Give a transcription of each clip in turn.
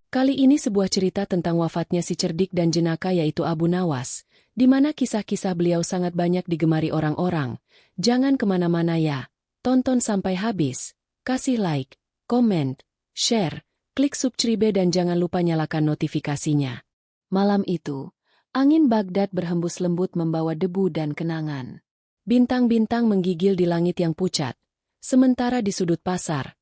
Kali ini sebuah cerita tentang wafatnya si cerdik dan jenaka yaitu Abu Nawas, di mana kisah-kisah beliau sangat banyak digemari orang-orang. Jangan kemana-mana ya, tonton sampai habis, kasih like, komen, share, klik subscribe dan jangan lupa nyalakan notifikasinya. Malam itu, angin Baghdad berhembus lembut membawa debu dan kenangan. Bintang-bintang menggigil di langit yang pucat, sementara di sudut pasar,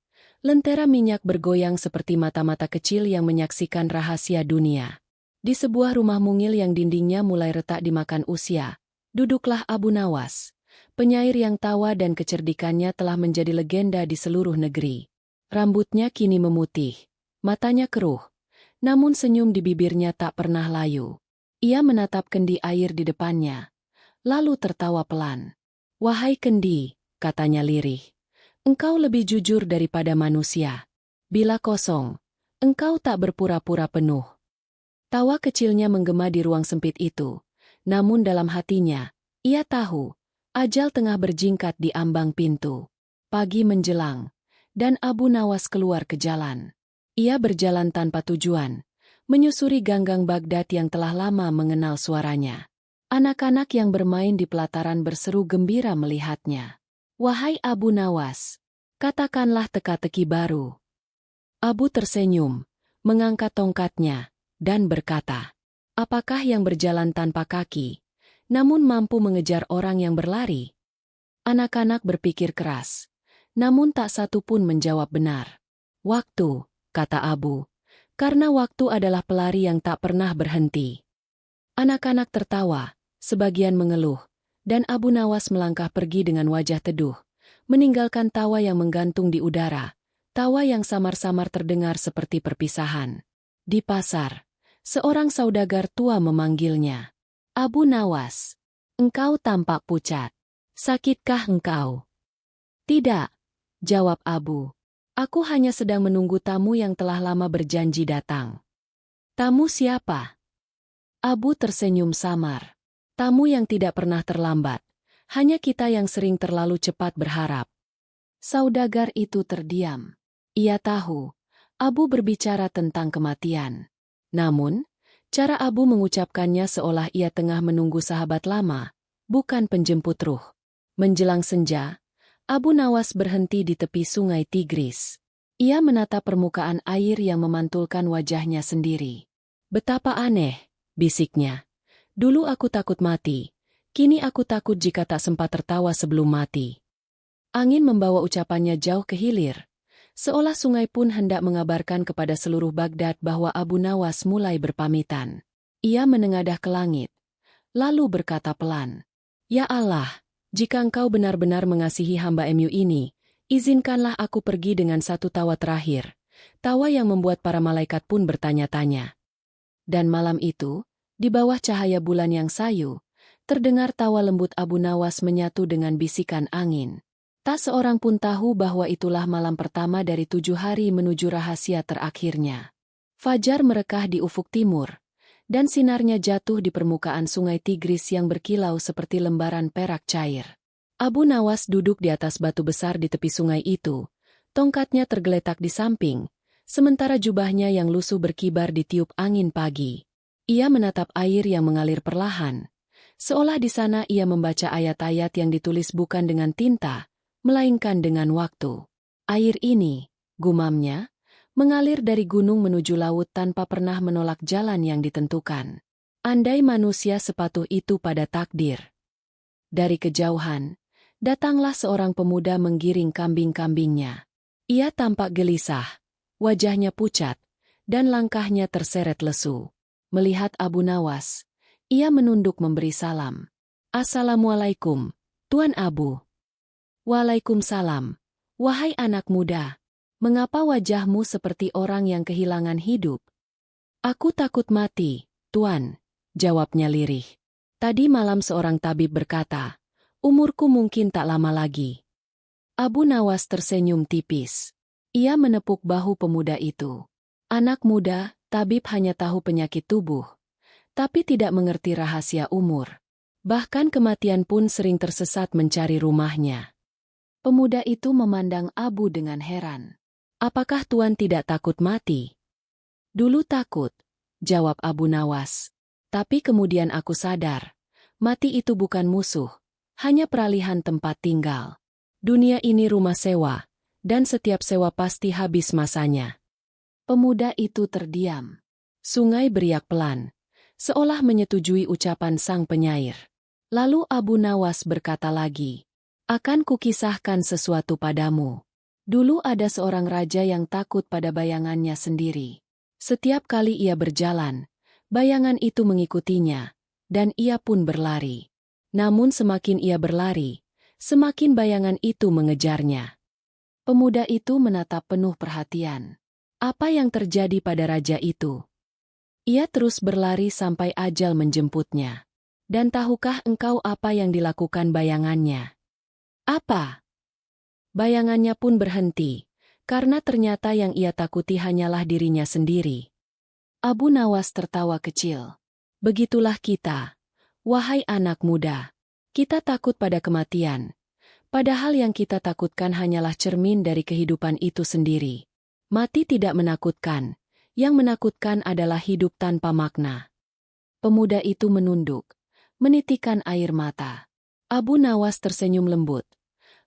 lentera minyak bergoyang seperti mata-mata kecil yang menyaksikan rahasia dunia. Di sebuah rumah mungil yang dindingnya mulai retak dimakan usia, duduklah Abu Nawas. Penyair yang tawa dan kecerdikannya telah menjadi legenda di seluruh negeri. Rambutnya kini memutih, matanya keruh, namun senyum di bibirnya tak pernah layu. Ia menatap kendi air di depannya, lalu tertawa pelan. "Wahai kendi," katanya lirih, "engkau lebih jujur daripada manusia. Bila kosong, engkau tak berpura-pura penuh." Tawa kecilnya menggema di ruang sempit itu, namun dalam hatinya, ia tahu, ajal tengah berjingkat di ambang pintu. Pagi menjelang, dan Abu Nawas keluar ke jalan. Ia berjalan tanpa tujuan, menyusuri gang-gang Baghdad yang telah lama mengenal suaranya. Anak-anak yang bermain di pelataran berseru gembira melihatnya. "Wahai Abu Nawas, katakanlah teka-teki baru." Abu tersenyum, mengangkat tongkatnya, dan berkata, "Apakah yang berjalan tanpa kaki, namun mampu mengejar orang yang berlari?" Anak-anak berpikir keras, namun tak satu pun menjawab benar. "Waktu," kata Abu, "karena waktu adalah pelari yang tak pernah berhenti." Anak-anak tertawa, sebagian mengeluh, dan Abu Nawas melangkah pergi dengan wajah teduh, meninggalkan tawa yang menggantung di udara, tawa yang samar-samar terdengar seperti perpisahan. Di pasar, seorang saudagar tua memanggilnya. "Abu Nawas, engkau tampak pucat. Sakitkah engkau?" "Tidak," jawab Abu. "Aku hanya sedang menunggu tamu yang telah lama berjanji datang." "Tamu siapa?" Abu tersenyum samar. "Tamu yang tidak pernah terlambat. Hanya kita yang sering terlalu cepat berharap." Saudagar itu terdiam. Ia tahu, Abu berbicara tentang kematian. Namun, cara Abu mengucapkannya seolah ia tengah menunggu sahabat lama, bukan penjemput ruh. Menjelang senja, Abu Nawas berhenti di tepi sungai Tigris. Ia menatap permukaan air yang memantulkan wajahnya sendiri. "Betapa aneh," bisiknya. "Dulu aku takut mati, kini aku takut jika tak sempat tertawa sebelum mati." Angin membawa ucapannya jauh ke hilir, seolah sungai pun hendak mengabarkan kepada seluruh Baghdad bahwa Abu Nawas mulai berpamitan. Ia menengadah ke langit, lalu berkata pelan, "Ya Allah, jika engkau benar-benar mengasihi hamba MU ini, izinkanlah aku pergi dengan satu tawa terakhir, tawa yang membuat para malaikat pun bertanya-tanya." Dan malam itu, di bawah cahaya bulan yang sayu, terdengar tawa lembut Abu Nawas menyatu dengan bisikan angin. Tak seorang pun tahu bahwa itulah malam pertama dari 7 hari menuju rahasia terakhirnya. Fajar merekah di ufuk timur, dan sinarnya jatuh di permukaan sungai Tigris yang berkilau seperti lembaran perak cair. Abu Nawas duduk di atas batu besar di tepi sungai itu, tongkatnya tergeletak di samping, sementara jubahnya yang lusuh berkibar ditiup angin pagi. Ia menatap air yang mengalir perlahan, seolah di sana ia membaca ayat-ayat yang ditulis bukan dengan tinta, melainkan dengan waktu. "Air ini," gumamnya, "mengalir dari gunung menuju laut tanpa pernah menolak jalan yang ditentukan. Andai manusia sepatuh itu pada takdir." Dari kejauhan, datanglah seorang pemuda menggiring kambing-kambingnya. Ia tampak gelisah, wajahnya pucat, dan langkahnya terseret lesu. Melihat Abu Nawas, ia menunduk memberi salam. "Assalamualaikum, Tuan Abu." "Waalaikumsalam. Wahai anak muda, mengapa wajahmu seperti orang yang kehilangan hidup?" "Aku takut mati, Tuan," jawabnya lirih. "Tadi malam seorang tabib berkata, umurku mungkin tak lama lagi." Abu Nawas tersenyum tipis. Ia menepuk bahu pemuda itu. "Anak muda, tabib hanya tahu penyakit tubuh, tapi tidak mengerti rahasia umur. Bahkan kematian pun sering tersesat mencari rumahnya." Pemuda itu memandang Abu dengan heran. Apakah Tuan tidak takut mati? Dulu takut, jawab Abu Nawas. Tapi kemudian aku sadar, mati itu bukan musuh, hanya peralihan tempat tinggal. Dunia ini rumah sewa, dan setiap sewa pasti habis masanya. Pemuda itu terdiam. Sungai beriak pelan, seolah menyetujui ucapan sang penyair. Lalu Abu Nawas berkata lagi, akan kukisahkan sesuatu padamu. Dulu ada seorang raja yang takut pada bayangannya sendiri. Setiap kali ia berjalan, bayangan itu mengikutinya, dan ia pun berlari. Namun semakin ia berlari, semakin bayangan itu mengejarnya. Pemuda itu menatap penuh perhatian. Apa yang terjadi pada raja itu? Ia terus berlari sampai ajal menjemputnya. Dan tahukah engkau apa yang dilakukan bayangannya? Apa? Bayangannya pun berhenti, karena ternyata yang ia takuti hanyalah dirinya sendiri. Abu Nawas tertawa kecil. Begitulah kita, wahai anak muda. Kita takut pada kematian. Padahal yang kita takutkan hanyalah cermin dari kehidupan itu sendiri. Mati tidak menakutkan, yang menakutkan adalah hidup tanpa makna. Pemuda itu menunduk, menitikkan air mata. Abu Nawas tersenyum lembut,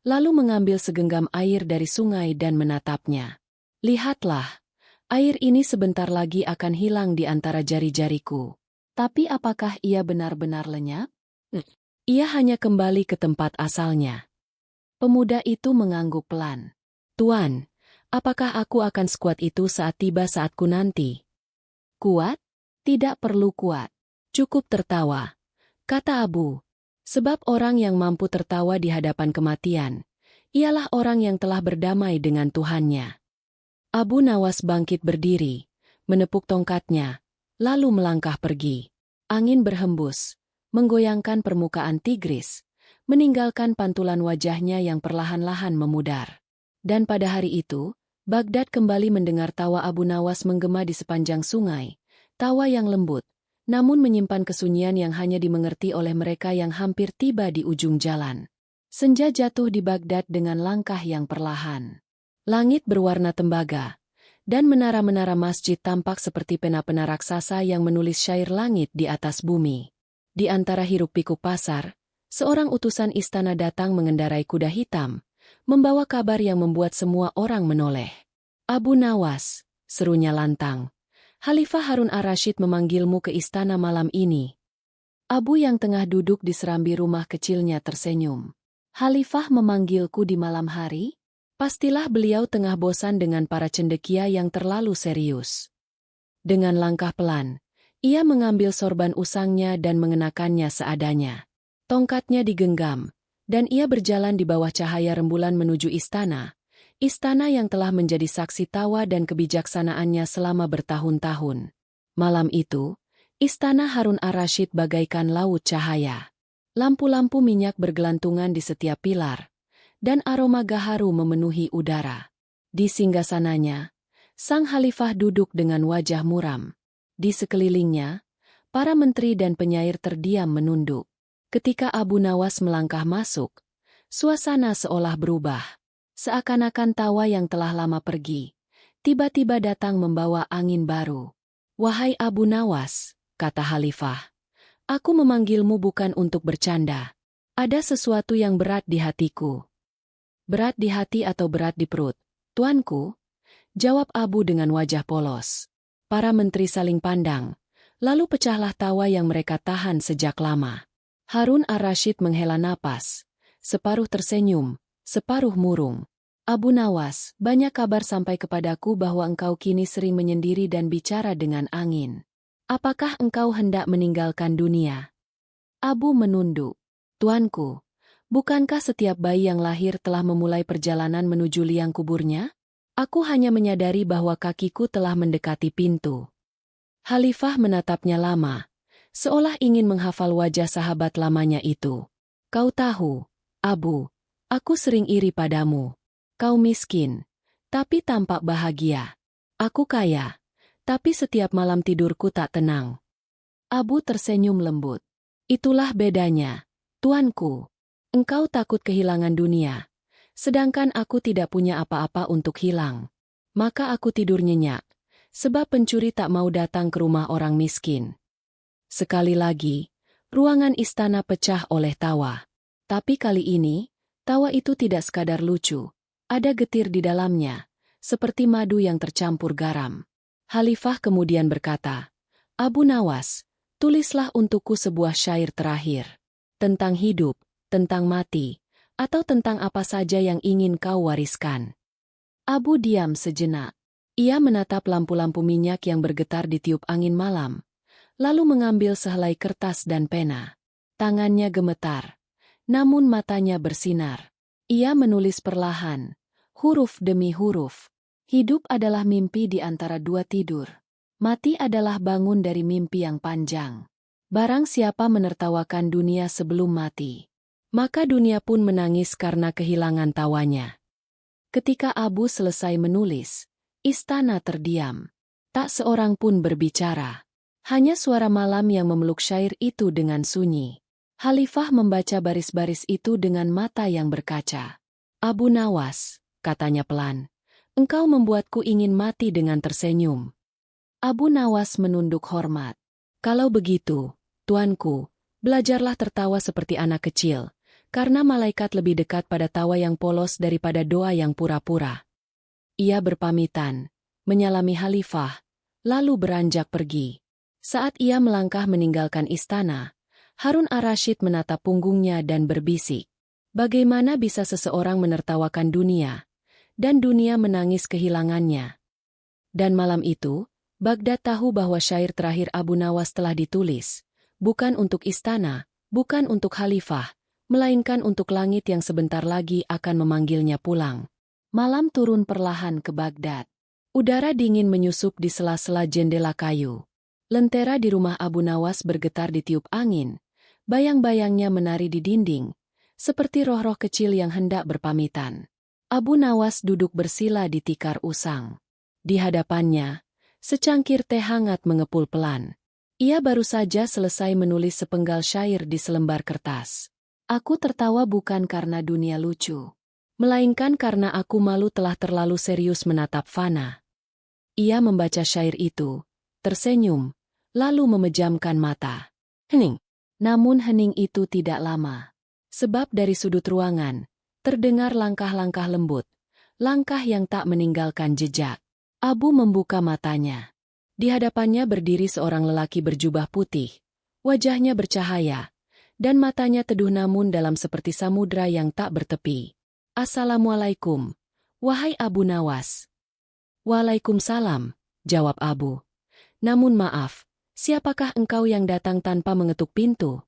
lalu mengambil segenggam air dari sungai dan menatapnya. Lihatlah, air ini sebentar lagi akan hilang di antara jari-jariku. Tapi apakah ia benar-benar lenyap? Ia hanya kembali ke tempat asalnya. Pemuda itu mengangguk pelan. Tuan, apakah aku akan sekuat itu saat tiba saatku nanti? Kuat? Tidak perlu kuat. Cukup tertawa, kata Abu. Sebab orang yang mampu tertawa di hadapan kematian, ialah orang yang telah berdamai dengan Tuhannya. Abu Nawas bangkit berdiri, menepuk tongkatnya, lalu melangkah pergi. Angin berhembus, menggoyangkan permukaan Tigris, meninggalkan pantulan wajahnya yang perlahan-lahan memudar. Dan pada hari itu, Baghdad kembali mendengar tawa Abu Nawas menggema di sepanjang sungai, tawa yang lembut, namun menyimpan kesunyian yang hanya dimengerti oleh mereka yang hampir tiba di ujung jalan. Senja jatuh di Baghdad dengan langkah yang perlahan. Langit berwarna tembaga, dan menara-menara masjid tampak seperti pena-pena raksasa yang menulis syair langit di atas bumi. Di antara hiruk-pikuk pasar, seorang utusan istana datang mengendarai kuda hitam, membawa kabar yang membuat semua orang menoleh. Abu Nawas, serunya lantang. Khalifah Harun ar-Rasyid memanggilmu ke istana malam ini. Abu yang tengah duduk di serambi rumah kecilnya tersenyum. Khalifah memanggilku di malam hari? Pastilah beliau tengah bosan dengan para cendekia yang terlalu serius. Dengan langkah pelan, ia mengambil sorban usangnya dan mengenakannya seadanya. Tongkatnya digenggam, dan ia berjalan di bawah cahaya rembulan menuju istana. Istana yang telah menjadi saksi tawa dan kebijaksanaannya selama bertahun-tahun. Malam itu, istana Harun ar-Rasyid bagaikan laut cahaya. Lampu-lampu minyak bergelantungan di setiap pilar, dan aroma gaharu memenuhi udara. Di singgasananya, sang khalifah duduk dengan wajah muram. Di sekelilingnya, para menteri dan penyair terdiam menunduk. Ketika Abu Nawas melangkah masuk, suasana seolah berubah. Seakan-akan tawa yang telah lama pergi, tiba-tiba datang membawa angin baru. Wahai Abu Nawas, kata Khalifah, aku memanggilmu bukan untuk bercanda. Ada sesuatu yang berat di hatiku. Berat di hati atau berat di perut, tuanku? Jawab Abu dengan wajah polos. Para menteri saling pandang, lalu pecahlah tawa yang mereka tahan sejak lama. Harun ar-Rasyid menghela napas, separuh tersenyum, separuh murung. Abu Nawas, banyak kabar sampai kepadaku bahwa engkau kini sering menyendiri dan bicara dengan angin. Apakah engkau hendak meninggalkan dunia? Abu menunduk. Tuanku, bukankah setiap bayi yang lahir telah memulai perjalanan menuju liang kuburnya? Aku hanya menyadari bahwa kakiku telah mendekati pintu. Khalifah menatapnya lama, seolah ingin menghafal wajah sahabat lamanya itu. Kau tahu, Abu, aku sering iri padamu. Kau miskin, tapi tampak bahagia. Aku kaya, tapi setiap malam tidurku tak tenang. Abu tersenyum lembut. Itulah bedanya, tuanku. Engkau takut kehilangan dunia, Sedangkan aku tidak punya apa-apa untuk hilang. Maka aku tidur nyenyak, sebab pencuri tak mau datang ke rumah orang miskin. Sekali lagi, ruangan istana pecah oleh tawa. Tapi kali ini, tawa itu tidak sekadar lucu. Ada getir di dalamnya, seperti madu yang tercampur garam. Khalifah kemudian berkata, Abu Nawas, tulislah untukku sebuah syair terakhir. Tentang hidup, tentang mati, atau tentang apa saja yang ingin kau wariskan. Abu diam sejenak. Ia menatap lampu-lampu minyak yang bergetar di tiup angin malam, lalu mengambil sehelai kertas dan pena. Tangannya gemetar, namun matanya bersinar. Ia menulis perlahan, huruf demi huruf. Hidup adalah mimpi di antara dua tidur. Mati adalah bangun dari mimpi yang panjang. Barang siapa menertawakan dunia sebelum mati, maka dunia pun menangis karena kehilangan tawanya. Ketika Abu selesai menulis, istana terdiam. Tak seorang pun berbicara. Hanya suara malam yang memeluk syair itu dengan sunyi. Khalifah membaca baris-baris itu dengan mata yang berkaca. Abu Nawas, katanya pelan, engkau membuatku ingin mati dengan tersenyum. Abu Nawas menunduk hormat. Kalau begitu, tuanku, belajarlah tertawa seperti anak kecil, karena malaikat lebih dekat pada tawa yang polos daripada doa yang pura-pura. Ia berpamitan, menyalami Khalifah, lalu beranjak pergi. Saat ia melangkah meninggalkan istana, Harun ar-Rasyid menatap punggungnya dan berbisik. Bagaimana bisa seseorang menertawakan dunia, dan dunia menangis kehilangannya? Dan malam itu, Baghdad tahu bahwa syair terakhir Abu Nawas telah ditulis, bukan untuk istana, bukan untuk Khalifah, melainkan untuk langit yang sebentar lagi akan memanggilnya pulang. Malam turun perlahan ke Baghdad. Udara dingin menyusup di sela-sela jendela kayu. Lentera di rumah Abu Nawas bergetar di tiup angin. Bayang-bayangnya menari di dinding, seperti roh-roh kecil yang hendak berpamitan. Abu Nawas duduk bersila di tikar usang. Di hadapannya, secangkir teh hangat mengepul pelan. Ia baru saja selesai menulis sepenggal syair di selembar kertas. Aku tertawa bukan karena dunia lucu, melainkan karena aku malu telah terlalu serius menatap fana. Ia membaca syair itu, tersenyum, lalu memejamkan mata. Hening. Namun hening itu tidak lama. Sebab dari sudut ruangan, terdengar langkah-langkah lembut, langkah yang tak meninggalkan jejak. Abu membuka matanya. Di hadapannya berdiri seorang lelaki berjubah putih, wajahnya bercahaya, dan matanya teduh namun dalam seperti samudra yang tak bertepi. Assalamualaikum, wahai Abu Nawas. Waalaikumsalam, jawab Abu. Namun maaf, siapakah engkau yang datang tanpa mengetuk pintu?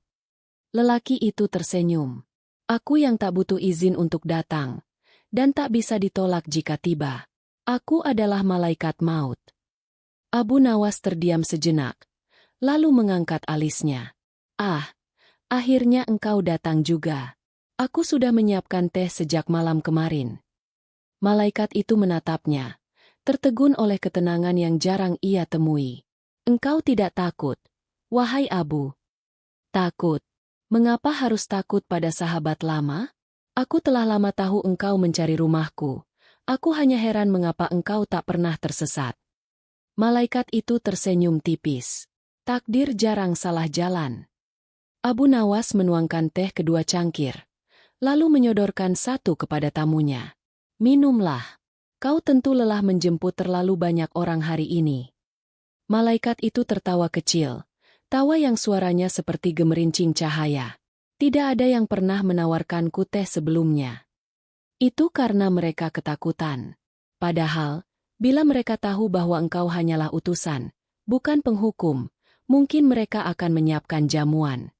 Lelaki itu tersenyum. Aku yang tak butuh izin untuk datang, dan tak bisa ditolak jika tiba. Aku adalah malaikat maut. Abu Nawas terdiam sejenak, lalu mengangkat alisnya. Ah, akhirnya engkau datang juga. Aku sudah menyiapkan teh sejak malam kemarin. Malaikat itu menatapnya, tertegun oleh ketenangan yang jarang ia temui. Engkau tidak takut, wahai Abu? Takut? Mengapa harus takut pada sahabat lama? Aku telah lama tahu engkau mencari rumahku. Aku hanya heran mengapa engkau tak pernah tersesat. Malaikat itu tersenyum tipis. Takdir jarang salah jalan. Abu Nawas menuangkan teh kedua cangkir, lalu menyodorkan satu kepada tamunya. Minumlah. Kau tentu lelah menjemput terlalu banyak orang hari ini. Malaikat itu tertawa kecil, tawa yang suaranya seperti gemerincing cahaya. Tidak ada yang pernah menawarkanku teh sebelumnya. Itu karena mereka ketakutan. Padahal, bila mereka tahu bahwa engkau hanyalah utusan, bukan penghukum, mungkin mereka akan menyiapkan jamuan.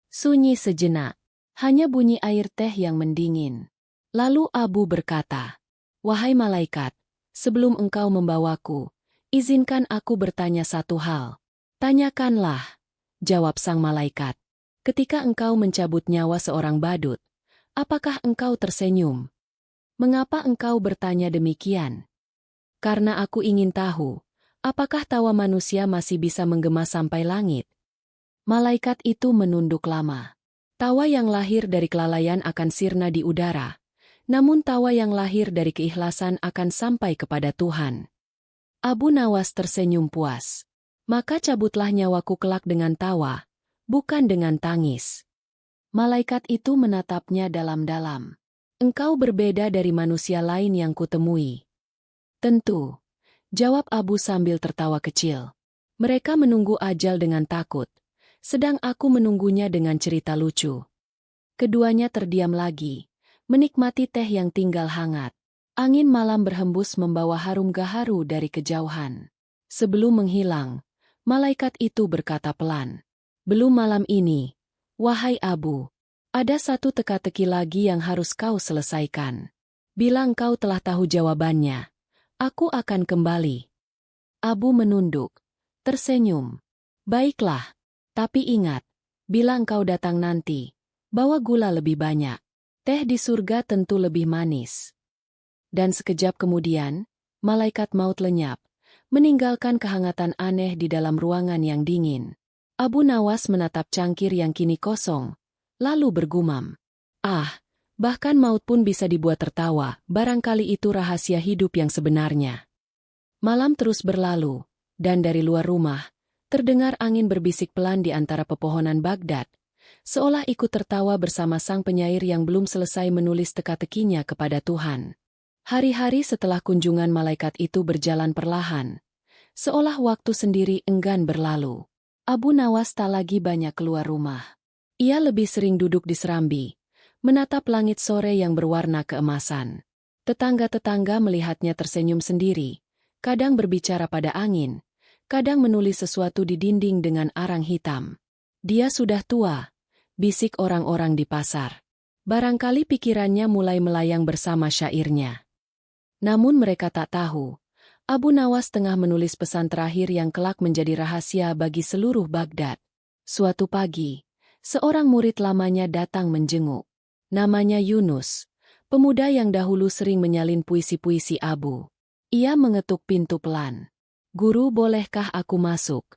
Sunyi sejenak, hanya bunyi air teh yang mendingin. Lalu Abu berkata, wahai malaikat, sebelum engkau membawaku, izinkan aku bertanya satu hal. Tanyakanlah, jawab sang malaikat. Ketika engkau mencabut nyawa seorang badut, apakah engkau tersenyum? Mengapa engkau bertanya demikian? Karena aku ingin tahu, apakah tawa manusia masih bisa menggema sampai langit? Malaikat itu menunduk lama. Tawa yang lahir dari kelalaian akan sirna di udara, namun tawa yang lahir dari keikhlasan akan sampai kepada Tuhan. Abu Nawas tersenyum puas. Maka cabutlah nyawaku kelak dengan tawa, bukan dengan tangis. Malaikat itu menatapnya dalam-dalam. Engkau berbeda dari manusia lain yang kutemui. Tentu, jawab Abu sambil tertawa kecil. Mereka menunggu ajal dengan takut, sedang aku menunggunya dengan cerita lucu. Keduanya terdiam lagi, menikmati teh yang tinggal hangat. Angin malam berhembus membawa harum gaharu dari kejauhan. Sebelum menghilang, malaikat itu berkata pelan, "Belum malam ini, wahai Abu. Ada satu teka-teki lagi yang harus kau selesaikan. Bila engkau telah tahu jawabannya, aku akan kembali." Abu menunduk, tersenyum. "Baiklah, tapi ingat, bila engkau datang nanti, bawa gula lebih banyak. Teh di surga tentu lebih manis." Dan sekejap kemudian, malaikat maut lenyap, meninggalkan kehangatan aneh di dalam ruangan yang dingin. Abu Nawas menatap cangkir yang kini kosong, lalu bergumam, "Ah, bahkan maut pun bisa dibuat tertawa, barangkali itu rahasia hidup yang sebenarnya." Malam terus berlalu, dan dari luar rumah, terdengar angin berbisik pelan di antara pepohonan Baghdad, seolah ikut tertawa bersama sang penyair yang belum selesai menulis teka-tekinya kepada Tuhan. Hari-hari setelah kunjungan malaikat itu berjalan perlahan, seolah waktu sendiri enggan berlalu. Abu Nawas tak lagi banyak keluar rumah. Ia lebih sering duduk di serambi, menatap langit sore yang berwarna keemasan. Tetangga-tetangga melihatnya tersenyum sendiri, kadang berbicara pada angin, kadang menulis sesuatu di dinding dengan arang hitam. "Dia sudah tua," bisik orang-orang di pasar. Barangkali pikirannya mulai melayang bersama syairnya. Namun mereka tak tahu, Abu Nawas tengah menulis pesan terakhir yang kelak menjadi rahasia bagi seluruh Baghdad. Suatu pagi, seorang murid lamanya datang menjenguk. Namanya Yunus, pemuda yang dahulu sering menyalin puisi-puisi Abu. Ia mengetuk pintu pelan. "Guru, bolehkah aku masuk?"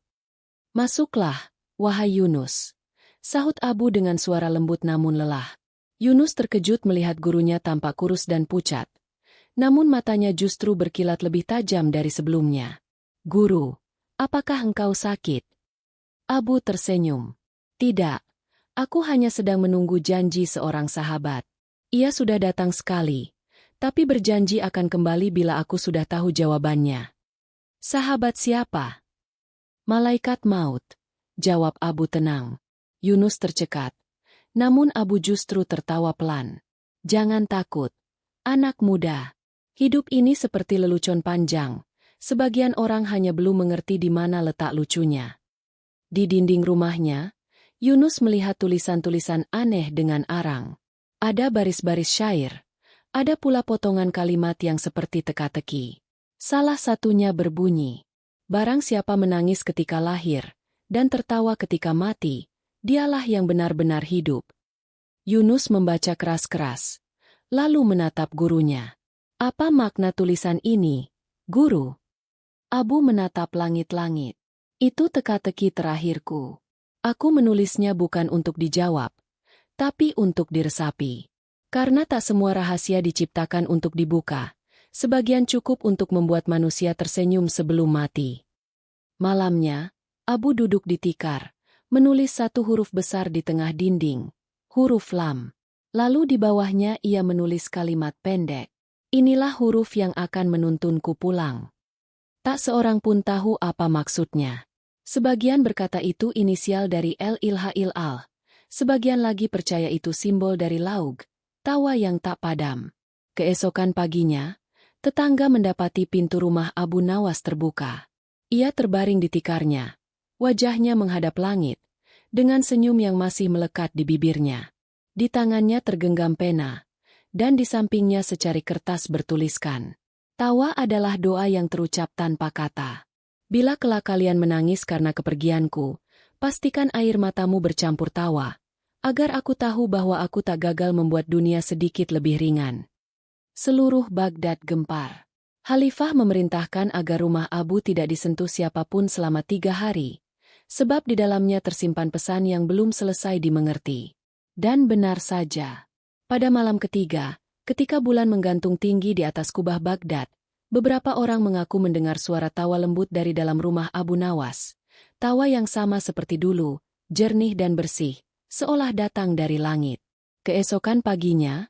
"Masuklah, wahai Yunus," sahut Abu dengan suara lembut namun lelah. Yunus terkejut melihat gurunya tampak kurus dan pucat. Namun matanya justru berkilat lebih tajam dari sebelumnya. "Guru, apakah engkau sakit?" Abu tersenyum. "Tidak, aku hanya sedang menunggu janji seorang sahabat. Ia sudah datang sekali, tapi berjanji akan kembali bila aku sudah tahu jawabannya." "Sahabat siapa?" "Malaikat maut," jawab Abu tenang. Yunus tercekat. Namun Abu justru tertawa pelan. "Jangan takut, anak muda. Hidup ini seperti lelucon panjang. Sebagian orang hanya belum mengerti di mana letak lucunya." Di dinding rumahnya, Yunus melihat tulisan-tulisan aneh dengan arang. Ada baris-baris syair. Ada pula potongan kalimat yang seperti teka-teki. Salah satunya berbunyi, "Barang siapa menangis ketika lahir, dan tertawa ketika mati, dialah yang benar-benar hidup." Yunus membaca keras-keras, lalu menatap gurunya. "Apa makna tulisan ini, guru?" Abu menatap langit-langit. "Itu teka-teki terakhirku. Aku menulisnya bukan untuk dijawab, tapi untuk diresapi. Karena tak semua rahasia diciptakan untuk dibuka, sebagian cukup untuk membuat manusia tersenyum sebelum mati." Malamnya, Abu duduk di tikar, menulis satu huruf besar di tengah dinding, huruf lam. Lalu di bawahnya ia menulis kalimat pendek. "Inilah huruf yang akan menuntunku pulang." Tak seorang pun tahu apa maksudnya. Sebagian berkata itu inisial dari El Ilha Il-Al. Sebagian lagi percaya itu simbol dari laug, tawa yang tak padam. Keesokan paginya, tetangga mendapati pintu rumah Abu Nawas terbuka. Ia terbaring di tikarnya. Wajahnya menghadap langit, dengan senyum yang masih melekat di bibirnya. Di tangannya tergenggam pena, dan di sampingnya secari kertas bertuliskan, "Tawa adalah doa yang terucap tanpa kata. Bila kelak kalian menangis karena kepergianku, pastikan air matamu bercampur tawa, agar aku tahu bahwa aku tak gagal membuat dunia sedikit lebih ringan." Seluruh Baghdad gempar. Khalifah memerintahkan agar rumah Abu tidak disentuh siapapun selama 3 hari, sebab di dalamnya tersimpan pesan yang belum selesai dimengerti. Dan benar saja. Pada malam ketiga, Ketika bulan menggantung tinggi di atas kubah Baghdad, beberapa orang mengaku mendengar suara tawa lembut dari dalam rumah Abu Nawas. Tawa yang sama seperti dulu, jernih dan bersih, seolah datang dari langit. Keesokan paginya,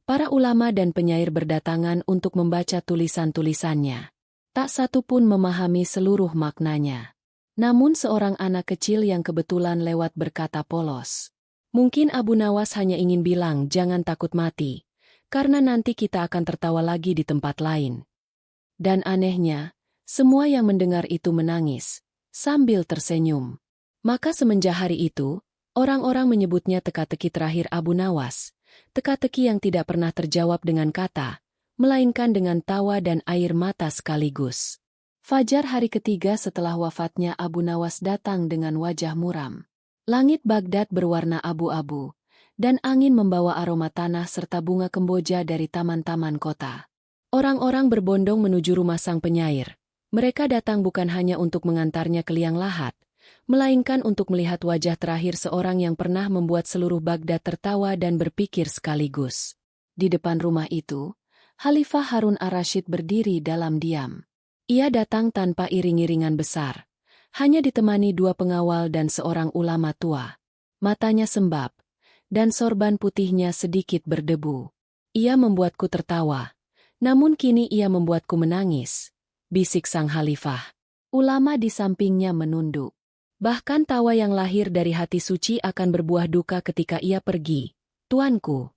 para ulama dan penyair berdatangan untuk membaca tulisan-tulisannya. Tak satu pun memahami seluruh maknanya. Namun seorang anak kecil yang kebetulan lewat berkata polos. Mungkin Abu Nawas hanya ingin bilang jangan takut mati, karena nanti kita akan tertawa lagi di tempat lain. Dan anehnya, semua yang mendengar itu menangis, sambil tersenyum. Maka semenjak hari itu, orang-orang menyebutnya teka-teki terakhir Abu Nawas, teka-teki yang tidak pernah terjawab dengan kata, melainkan dengan tawa dan air mata sekaligus. Fajar hari ketiga setelah wafatnya Abu Nawas datang dengan wajah muram. Langit Baghdad berwarna abu-abu, dan angin membawa aroma tanah serta bunga kemboja dari taman-taman kota. Orang-orang berbondong menuju rumah sang penyair. Mereka datang bukan hanya untuk mengantarnya ke liang lahat, melainkan untuk melihat wajah terakhir seorang yang pernah membuat seluruh Baghdad tertawa dan berpikir sekaligus. Di depan rumah itu, Khalifah Harun ar-Rasyid berdiri dalam diam. Ia datang tanpa iring-iringan besar, hanya ditemani dua pengawal dan seorang ulama tua. Matanya sembab, dan sorban putihnya sedikit berdebu. Ia membuatku tertawa, namun kini ia membuatku menangis, bisik sang khalifah. Ulama di sampingnya menunduk. Bahkan tawa yang lahir dari hati suci akan berbuah duka ketika ia pergi. Tuanku.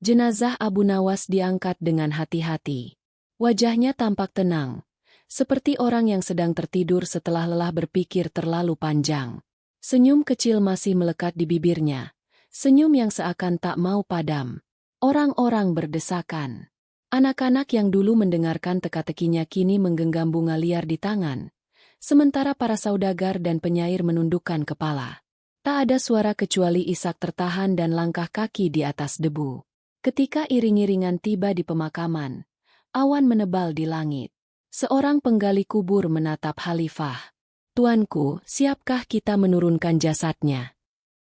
Jenazah Abu Nawas diangkat dengan hati-hati. Wajahnya tampak tenang, seperti orang yang sedang tertidur setelah lelah berpikir terlalu panjang. Senyum kecil masih melekat di bibirnya. Senyum yang seakan tak mau padam. Orang-orang berdesakan. Anak-anak yang dulu mendengarkan teka-tekinya kini menggenggam bunga liar di tangan, sementara para saudagar dan penyair menundukkan kepala. Tak ada suara kecuali isak tertahan dan langkah kaki di atas debu. Ketika iring-iringan tiba di pemakaman, awan menebal di langit. Seorang penggali kubur menatap Khalifah. Tuanku, siapkah kita menurunkan jasadnya?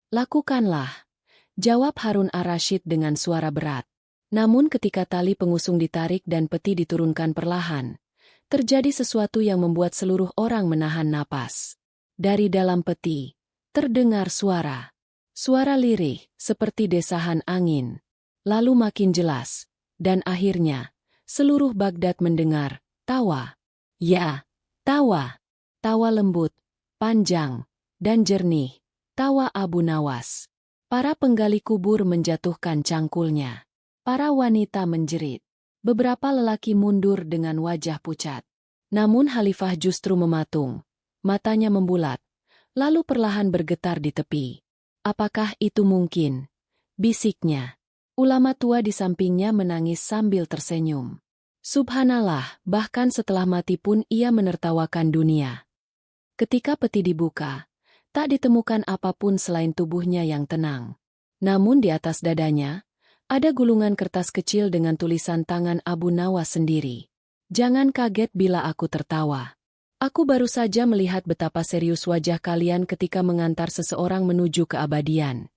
Lakukanlah, jawab Harun ar-Rasyid dengan suara berat. Namun ketika tali pengusung ditarik dan peti diturunkan perlahan, terjadi sesuatu yang membuat seluruh orang menahan napas. Dari dalam peti, terdengar suara. Suara lirih, seperti desahan angin. Lalu makin jelas, dan akhirnya, seluruh Baghdad mendengar, tawa. Ya, tawa. Tawa lembut, panjang, dan jernih. Tawa Abu Nawas. Para penggali kubur menjatuhkan cangkulnya. Para wanita menjerit. Beberapa lelaki mundur dengan wajah pucat. Namun Khalifah justru mematung. Matanya membulat. Lalu perlahan bergetar di tepi. Apakah itu mungkin? Bisiknya. Ulama tua di sampingnya menangis sambil tersenyum. Subhanallah, bahkan setelah mati pun ia menertawakan dunia. Ketika peti dibuka, tak ditemukan apapun selain tubuhnya yang tenang. Namun di atas dadanya, ada gulungan kertas kecil dengan tulisan tangan Abu Nawas sendiri. Jangan kaget bila aku tertawa. Aku baru saja melihat betapa serius wajah kalian ketika mengantar seseorang menuju keabadian.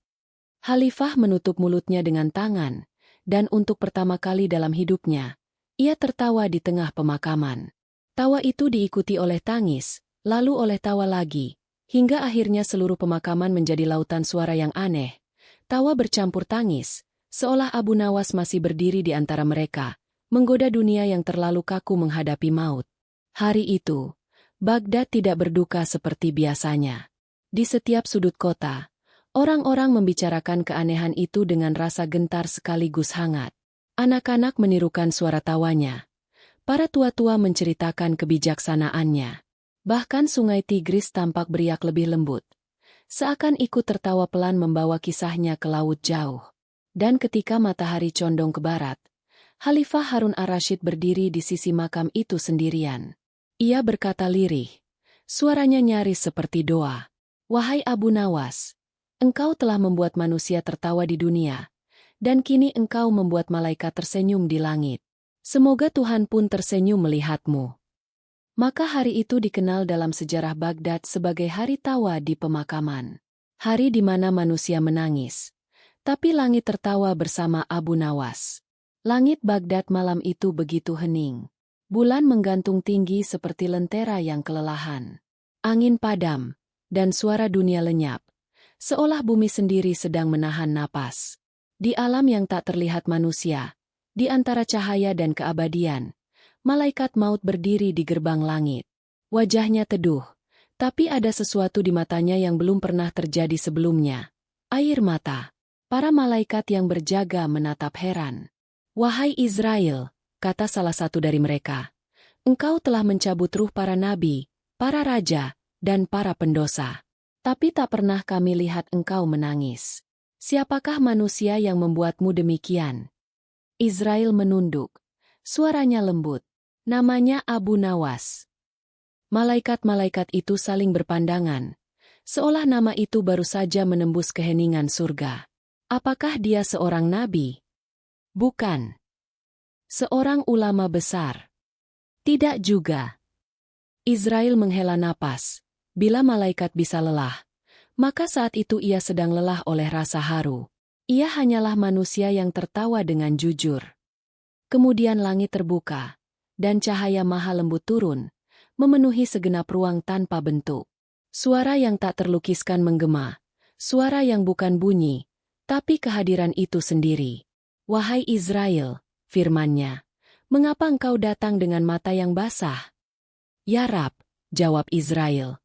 Khalifah menutup mulutnya dengan tangan, dan untuk pertama kali dalam hidupnya, ia tertawa di tengah pemakaman. Tawa itu diikuti oleh tangis, lalu oleh tawa lagi, hingga akhirnya seluruh pemakaman menjadi lautan suara yang aneh. Tawa bercampur tangis, seolah Abu Nawas masih berdiri di antara mereka, menggoda dunia yang terlalu kaku menghadapi maut. Hari itu, Baghdad tidak berduka seperti biasanya. Di setiap sudut kota, orang-orang membicarakan keanehan itu dengan rasa gentar sekaligus hangat. Anak-anak menirukan suara tawanya. Para tua-tua menceritakan kebijaksanaannya. Bahkan sungai Tigris tampak beriak lebih lembut. Seakan ikut tertawa pelan membawa kisahnya ke laut jauh. Dan ketika matahari condong ke barat, Khalifah Harun ar-Rasyid berdiri di sisi makam itu sendirian. Ia berkata lirih. Suaranya nyaris seperti doa. Wahai Abu Nawas, engkau telah membuat manusia tertawa di dunia, dan kini engkau membuat malaikat tersenyum di langit. Semoga Tuhan pun tersenyum melihatmu. Maka hari itu dikenal dalam sejarah Baghdad sebagai hari tawa di pemakaman. Hari di mana manusia menangis, tapi langit tertawa bersama Abu Nawas. Langit Baghdad malam itu begitu hening. Bulan menggantung tinggi seperti lentera yang kelelahan. Angin padam, dan suara dunia lenyap. Seolah bumi sendiri sedang menahan napas. Di alam yang tak terlihat manusia, di antara cahaya dan keabadian, malaikat maut berdiri di gerbang langit. Wajahnya teduh, tapi ada sesuatu di matanya yang belum pernah terjadi sebelumnya. Air mata. Para malaikat yang berjaga menatap heran. "Wahai Israel," kata salah satu dari mereka, "engkau telah mencabut ruh para nabi, para raja, dan para pendosa. Tapi tak pernah kami lihat engkau menangis. Siapakah manusia yang membuatmu demikian?" Israel menunduk. Suaranya lembut. "Namanya Abu Nawas." Malaikat-malaikat itu saling berpandangan, seolah nama itu baru saja menembus keheningan surga. Apakah dia seorang nabi? Bukan. Seorang ulama besar? Tidak juga. Israel menghela napas. Bila malaikat bisa lelah, maka saat itu ia sedang lelah oleh rasa haru. Ia hanyalah manusia yang tertawa dengan jujur. Kemudian langit terbuka, dan cahaya maha lembut turun, memenuhi segenap ruang tanpa bentuk. Suara yang tak terlukiskan menggema, suara yang bukan bunyi, tapi kehadiran itu sendiri. "Wahai Israel," firman-Nya, "mengapa engkau datang dengan mata yang basah?" "Ya Rab," jawab Israel,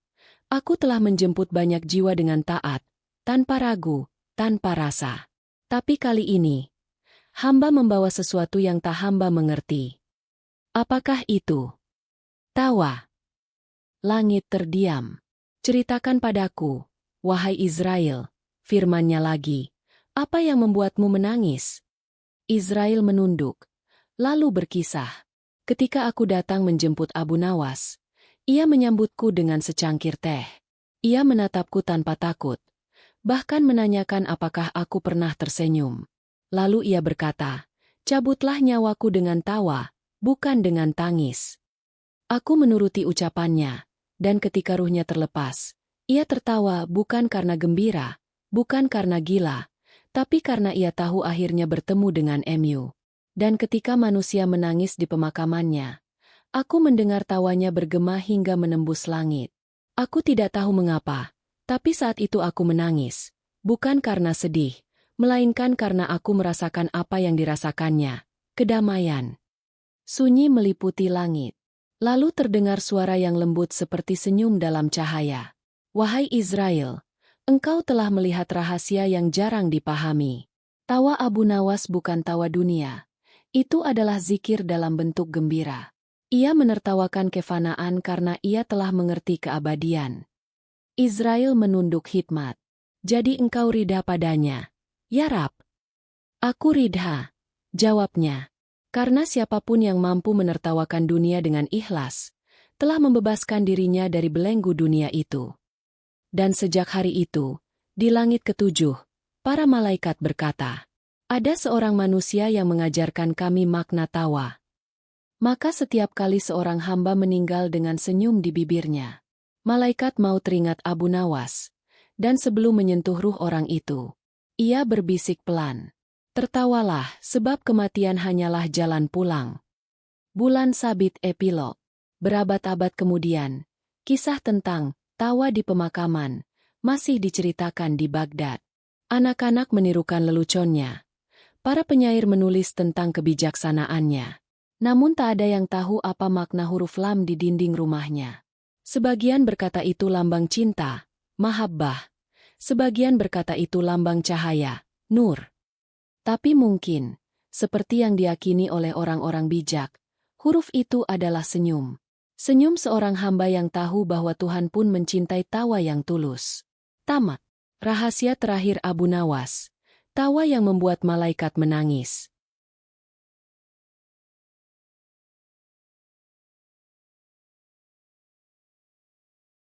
"aku telah menjemput banyak jiwa dengan taat, tanpa ragu, tanpa rasa. Tapi kali ini, hamba membawa sesuatu yang tak hamba mengerti." "Apakah itu?" "Tawa." Langit terdiam. "Ceritakan padaku, wahai Israel," firman-Nya lagi, "apa yang membuatmu menangis?" Israel menunduk, lalu berkisah. "Ketika aku datang menjemput Abu Nawas, ia menyambutku dengan secangkir teh. Ia menatapku tanpa takut, bahkan menanyakan apakah aku pernah tersenyum. Lalu ia berkata, 'Cabutlah nyawaku dengan tawa, bukan dengan tangis.' Aku menuruti ucapannya, dan ketika ruhnya terlepas, ia tertawa bukan karena gembira, bukan karena gila, tapi karena ia tahu akhirnya bertemu dengan Mu. Dan ketika manusia menangis di pemakamannya, aku mendengar tawanya bergema hingga menembus langit. Aku tidak tahu mengapa, tapi saat itu aku menangis, bukan karena sedih, melainkan karena aku merasakan apa yang dirasakannya, kedamaian." Sunyi meliputi langit. Lalu terdengar suara yang lembut seperti senyum dalam cahaya. "Wahai Israel, engkau telah melihat rahasia yang jarang dipahami. Tawa Abu Nawas bukan tawa dunia. Itu adalah zikir dalam bentuk gembira. Ia menertawakan kefanaan karena ia telah mengerti keabadian." Israel menunduk hikmat. "Jadi engkau ridha padanya?" "Ya Rab." "Aku ridha," jawabnya. "Karena siapapun yang mampu menertawakan dunia dengan ikhlas, telah membebaskan dirinya dari belenggu dunia itu." Dan sejak hari itu, di langit ketujuh, para malaikat berkata, "Ada seorang manusia yang mengajarkan kami makna tawa." Maka setiap kali seorang hamba meninggal dengan senyum di bibirnya, malaikat maut teringat Abu Nawas, dan sebelum menyentuh ruh orang itu, ia berbisik pelan, "Tertawalah, sebab kematian hanyalah jalan pulang." Bulan Sabit epilog. Berabad-abad kemudian, kisah tentang tawa di pemakaman masih diceritakan di Baghdad. Anak-anak menirukan leluconnya. Para penyair menulis tentang kebijaksanaannya. Namun tak ada yang tahu apa makna huruf lam di dinding rumahnya. Sebagian berkata itu lambang cinta, mahabbah. Sebagian berkata itu lambang cahaya, nur. Tapi mungkin, seperti yang diyakini oleh orang-orang bijak, huruf itu adalah senyum. Senyum seorang hamba yang tahu bahwa Tuhan pun mencintai tawa yang tulus. Tamat. Rahasia terakhir Abu Nawas. Tawa yang membuat malaikat menangis.